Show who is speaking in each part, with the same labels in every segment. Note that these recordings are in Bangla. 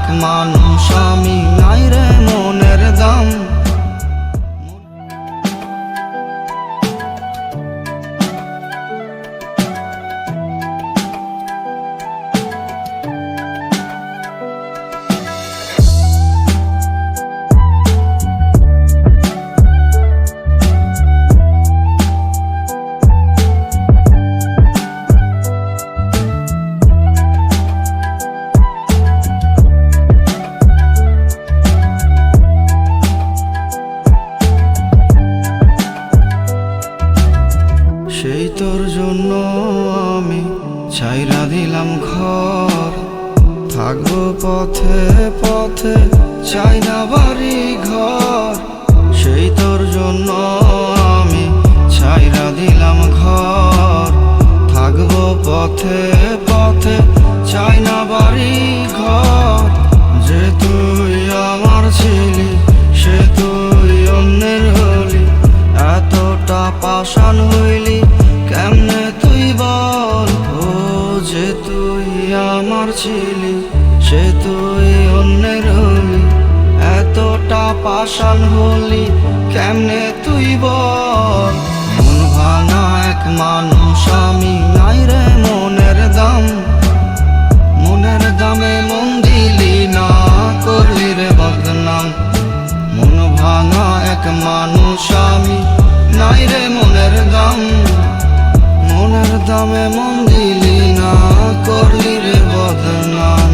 Speaker 1: এক মানুষ আমি, নাই রে মনের দাম। সেই তোর জন্য আমি ছাইরা দিলাম ঘর, থাকবো পথে পথে চাই না বাড়ি ঘর। সেই তোর জন্য আমি ছাইরা দিলাম ঘর, থাকবো পথে পথে চাই না বাড়ি ঘর। যে তুই আমার ছিলি সে তুই অন্যের হলি, এতটা পাষাণ হইলি কেমনে তুই বল। ও যে তুই আমার ছিলি সে তুই অন্যের হলি, এতটা পাষাণ হলি কেমনে তুই বল। মন ভাঙা এক মানুষ আমি, নাই রে মনের দাম। মনের দামে মন দিলি না, করলি রে বদনাম। মন ভাঙা এক মানুষ আমি, নাই রে মনের দাম। মনের দামে মন দিলি না, করলি রে বদনাম।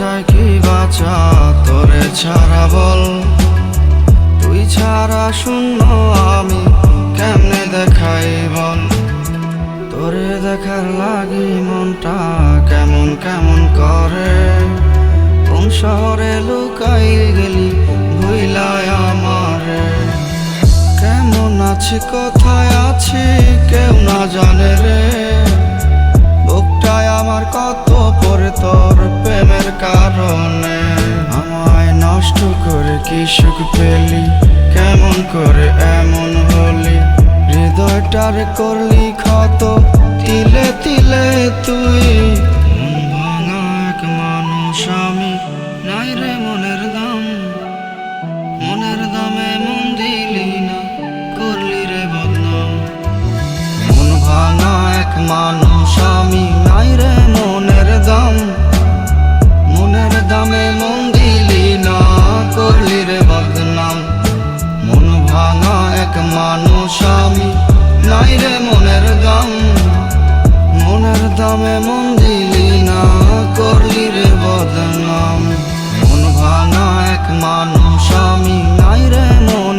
Speaker 1: যায় কি বাঁচা তোরে ছাড়া বল, তুই ছাড়া শূন্য আমি কেমনে দেখাই বল। তোরে দেখার লাগি মনটা কেমন কেমন করে, কোন শহরে লুকাই গেলি ভুইলায় আমারে। কেমন আছি কোথায় আছি কেউ না জানে রে, বুকটায় আমার কত পরে তোর প্রেমের কারণে। আমায় নষ্ট করে কি সুখ পেলি, কেমন করে এমন হলি, হৃদয়টারে করলি ক্ষত তিলে তিলে তুই। মন ভাঙা এক মানুষ আমি, নাই রে মনের দাম। মনের দামে মন দিলি না, করলি রে বদনাম। মন ভাঙা এক মানুষ আমি, নাই রে মনের দাম। মনের দামে মন দিলি না, করলি রে বদনাম। মন ভাঙা এক মানুষ আমি, নাই রে মনের দাম। মনের দামে মন দিলি না, করলি রে বদনাম। মন ভাঙা এক মানুষ আমি, নাই রে মন